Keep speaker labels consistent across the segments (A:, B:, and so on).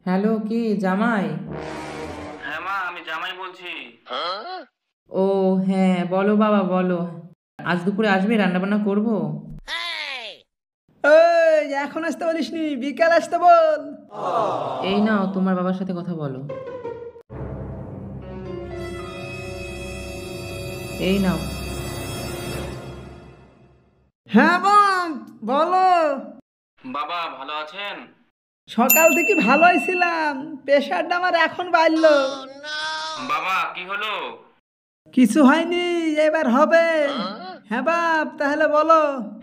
A: Hello, কি জামাই?
B: হ্যাঁ মা, আমি জামাই বলছি।
A: ও হ্যাঁ, বলো বাবা বলো। আজ দুপুরে আসবে, রান্না বান্না করবো।
C: এই এখন আসতে বলিসনি, বিকাল আসতে বল।
A: এই নাও, তোমার বাবার সাথে কথা বলো। এই নাও।
C: হ্যাঁ বোন, বলো।
B: বাবা ভালো আছেন?
C: সকাল থেকে ভালোই ছিলাম, প্রেশারটা আমার এখন বাড়লো।
B: বাবা কি হলো?
C: কিছু হয়নি, এবার হবে। হ্যাঁ বাপ, তাহলে বলো।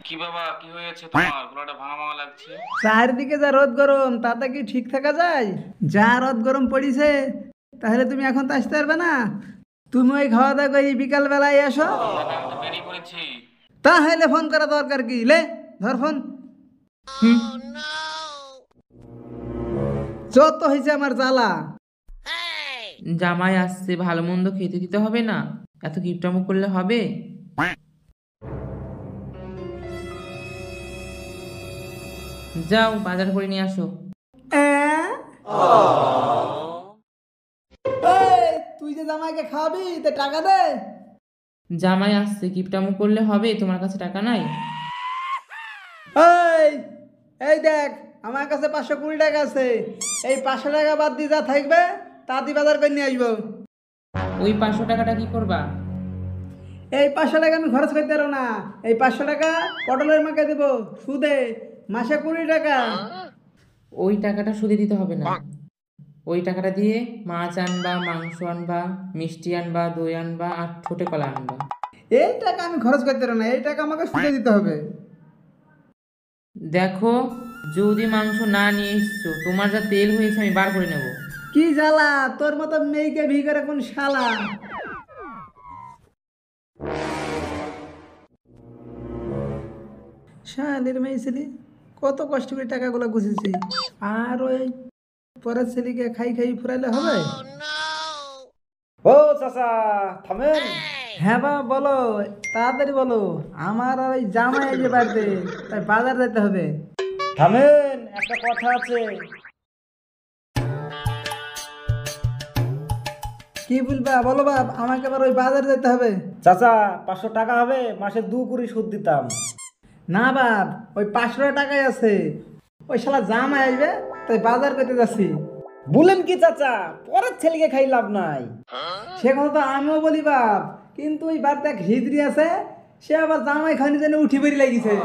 B: কি বাবা কি হয়েছে তোমার? গলাটা ভাঙা ভাঙা লাগছে।
C: চারিদিকে যা রোদ গরম, তাতে কি ঠিক থাকা যায়? যা রোদ গরম পড়িছে, তাহলে তুমি এখন তো আসতে পারবে না। তুমি ওই খাওয়া দাওয়া করে বিকাল বেলায় এসো।
B: বাবা আমি তো বেরিয়ে পড়েছি।
C: তাহলে ফোন করা দরকার কি? লে ধর ফোন। হুম, যত হয়েছে আমার জ্বালা।
A: জামাই আসছে, ভালো মন্দ খেতে দিতে হবে না? এত কিপটামো করলে হবে? যাও, বাজার করে নিয়ে আসো।
C: অ্যাঁ? এই, তুই যে জামাইকে খাওয়াবি, তে টাকা দে।
A: জামাই আসছে, কিপটামো করলে হবে? তোমার কাছে টাকা নাই?
C: এই এই দেখ, আমার কাছে 520 টাকা আছে। এই 500 টাকা বাদ দিয়ে যা থাকবে তা দিয়ে বাজার করে নিয়ে আসবো।
A: ওই 500 টাকাটা কি করবা?
C: এই 500 টাকা আমি খরচ করতে পারবো না। এই 500 টাকা পটলের মাকে দেবো সুদে, মাসে 20 টাকা।
A: ওই টাকাটা সুদে দিতে হবে না। ওই টাকাটা দিয়ে মাছ আনবা, মাংস আনবা, মিষ্টি আনবা, দই আনবা আর ঠোঁটে কলা আনবা।
C: এই টাকা আমি খরচ করতে পারবো না, এই টাকা আমাকে সুদে দিতে হবে।
A: দেখো, যদি মাংস না নিয়ে এসছো, তোমার যা তেল হয়েছে আমি বার করে নেব।
C: কি জ্বালা, তোর মতো মেয়েকে ভি করে কোন শালা। শালের মেয়ে ছেলে, কত কষ্ট করে টাকাগুলো গুছেছি, আর ওই পরের ছেলেকে খাই খাই ফুরাইলে হবে?
D: ও চাচা, থামেন।
C: হ্যাঁ বা বলো, তাড়াতাড়ি বলো। আমার আর ওই জামাই আসবে বাড়িতে, তাই বাজার যেতে হবে।
D: থামেন, একটা কথা আছে।
C: কি বলবা বলো বাপ, আমাকে আবার ওই বাজার যেতে হবে।
D: চাচা, 500 টাকা হবে, মাসে 2 কুড়ি সুদ দিতাম।
C: না বাপ, ওই 500 টাকাই আছে। ওই শালা জামাই আসবে, তাই বাজার করতে যাচ্ছি।
D: বলেন কি চাচা, পরের ছেলেকে খাই লাভ নাই।
C: সে কথা তো আমিও বলি বাপ, কিন্তু ওই বাড়িতে এক হিজড়ি আছে, সে আবার জামাই খানি জন্য উঠি বেরিয়ে লাগিছে।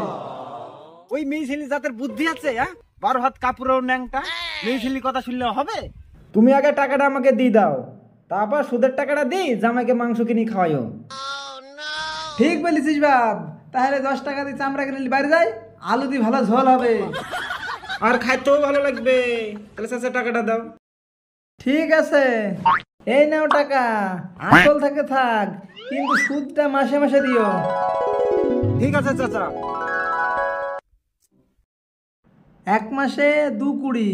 D: ওই মেয়ে ছেলে যাদের বুদ্ধি আছে, হ্যাঁ, 12 হাত কাপড়ের ন্যাংটা মেয়ে ছেলে কথা শুনলে হবে? তুমি আগে টাকাটা আমাকে দিয়ে দাও, তারপর সুদের টাকাটা দিই জামাইকে মাংস কিনে খাওয়াইও।
C: ঠিক বলেছিস বাপ, তাহলে 10 টাকা দিয়ে চামড়া কিনে বাড়ি যাই, আলু দিয়ে ভালো ঝোল হবে।
D: আর খাইতেও ভালো লাগবে। তাহলে চাচা টাকাটা দাও।
C: ঠিক আছে, এই নাও টাকা। আসল থেকে থাক, কিন্তু সুদটা মাসে মাসে দিও।
D: ঠিক আছে চাচা।
C: 1 মাসে 2 কুড়ি,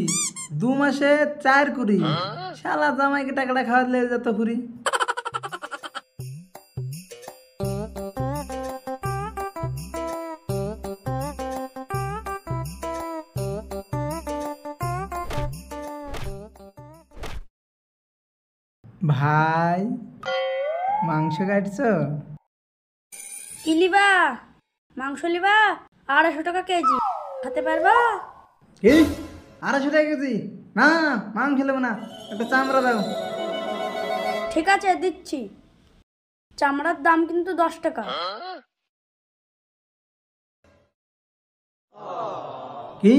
C: 2 মাসে 4 কুড়ি। শালা জামাইকে টাকাটা খাওয়ালে যত ফুরি। ভাই, মাংস কাটছো?
E: কি লিবা? মাংস লিবা? 250 টাকা কেজি। খেতে পারবা?
C: কি 250 টাকা কেজি? না, মাংস নেবো না, একটা চামড়া দাও।
E: ঠিক আছে, দিচ্ছি। চামড়ার দাম কিন্তু 10 টাকা।
C: কি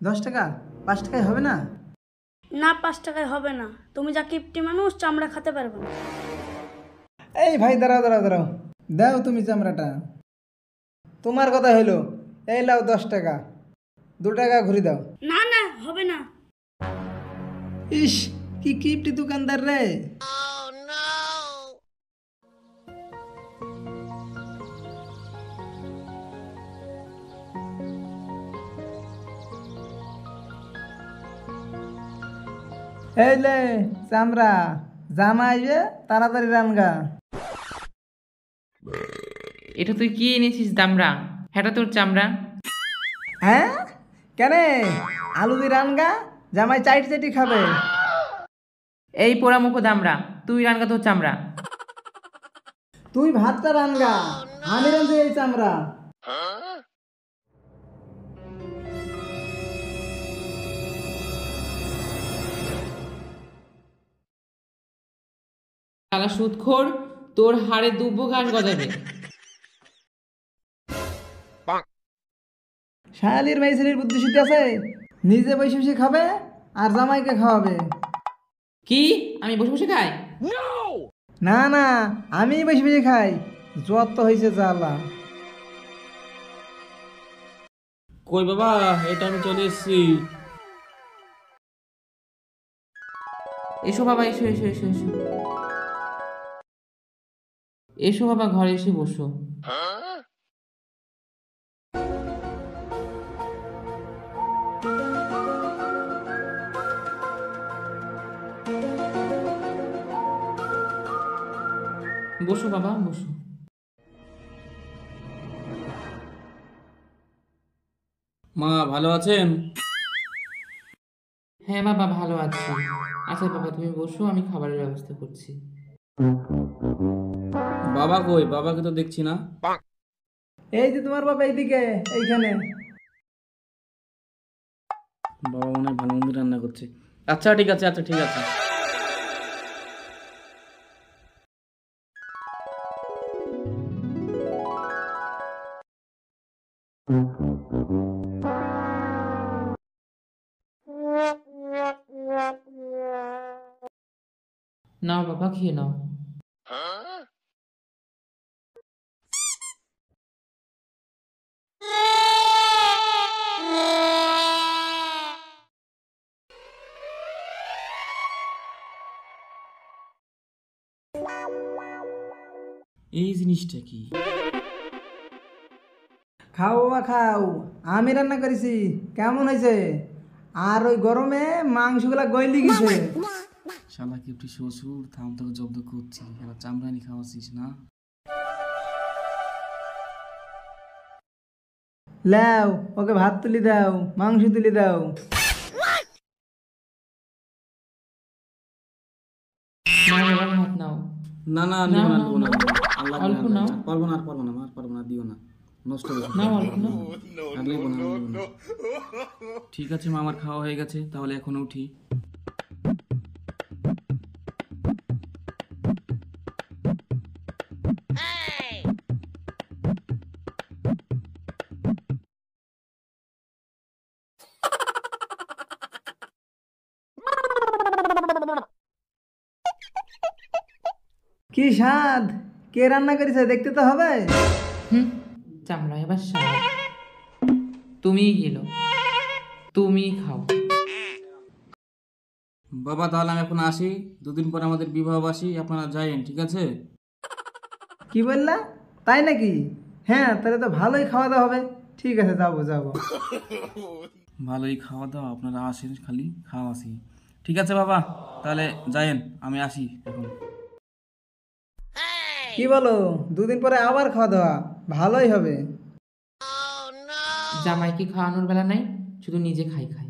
C: 10 টাকা? 5 টাকায় হবে না?
E: না, 5 টাকায় হবে না। তুমি যা কিপটি মানুষ, চামড়া খেতে পারবে না।
C: এই ভাই, দাঁড়াও দাঁড়াও দাঁড়াও, দাও তুমি চামড়াটা। তোমার কথা হইলো, এই লাও 10 টাকা, 2 টাকা ঘুরি দাও।
E: না না, হবে না।
C: ইস, কি কিপটি দোকানদার রে। এই লে চামড়া, জামা আইবে, তাড়াতাড়ি রানগা।
A: এটা তুই কি এনেছিস দামড়া? হ্যাঁ তোর চামড়া।
C: হ্যাঁ কেন, আলু দিয়ে রানগা, জামাই চাইটি চাইটি খাবে।
A: এই পোড়া মুখো দামড়া, তুই রানগা তোর চামড়া।
C: তুই ভাতটা রানগা, আমি রান্ধি এই চামড়া।
A: শালা সুদখোর, তোর হাড়ে দুব্বো ঘাস গজাবে।
C: শায়ালির মেয়ে ছেলের বুদ্ধি শুদ্ধি আছে, নিজে বসে বসে খাবে আর জামাইকে খাওয়াবে।
A: কি আমি বসে বসে খাই?
C: না না, আমি বসে বসে খাই, যত হয়েছে জ্বালা।
B: কই বাবা, এটা আমি চলে এসেছি।
A: এসো বাবা, এসো এসো এসো এসো এসো বাবা, ঘরে এসে বসো। বসো বাবা, বসো।
B: মা ভালো আছেন?
A: হ্যাঁ বাবা, ভালো আছি। আচ্ছা বাবা, তুমি বসো, আমি খাবারের ব্যবস্থা করছি।
B: বাবা কই? বাবাকে তো দেখছি না।
C: এই যে তোমার বাবা এইদিকে, এইখানে।
B: বাবা মনে হয় ভালো মন্দ রান্না করছে। আচ্ছা ঠিক আছে, আচ্ছা ঠিক আছে।
A: নাও বাবা, খেয়ে নাও।
B: এই জিনিসটা কি?
C: খাও বাবা খাও, আমি রান্না করেছি, কেমন হয়েছে? আর ওই গরমে মাংসগুলা গইলি গেছে।
B: শালা কি একটু শ্বশুর, থাম তোকে জব্দ করছি। শালা চামড়ানি খাওয়াছিস না?
C: লাও, ওকে ভাত তুলি দাও, মাংস তুলি দাও।
A: নাও বাবা, ভাত নাও।
B: না না,
A: না,
B: নিব না,
A: না,
B: নিব না।
A: না।
B: আল্লাহ
A: অল্প
B: না,
A: নাও।
B: পারবো না, আর পারবো না, আর পারবো না, দিও না, নষ্ট হবে।
A: নাও অল্প নাও।
B: আর নেবো না, আর নেবো না। ঠিক আছে মা, আমার খাওয়া হয়ে গেছে, তাহলে এখন উঠি।
C: কি স্বাদ, কে রান্না করেছে দেখতে তো হবে।
A: হুম, চামড়া এবার সারা। তুমিই গেলো, তুমিই খাও।
B: বাবা তাহলে আমি এখন আসি, দুদিন পর আমাদের বিবাহ বাসী, আপনারা যাইন, ঠিক আছে?
C: কি বললা, তাই নাকি? হ্যাঁ, তাহলে তো ভালোই খাওয়া দাওয়া হবে। ঠিক আছে, যাবো যাবো।
B: ভালোই খাওয়া দাওয়া, আপনারা আসেন, খালি খাওয়া আসি। ঠিক আছে বাবা, তাহলে যাইন, আমি আসি এখন।
C: কি বলো, দুদিন পরে আবার খাওয়া দাওয়া? ভালোই হবে।
A: জামাইকে খাওয়ানোর বেলা নাই, শুধু নিজে খাই খাই।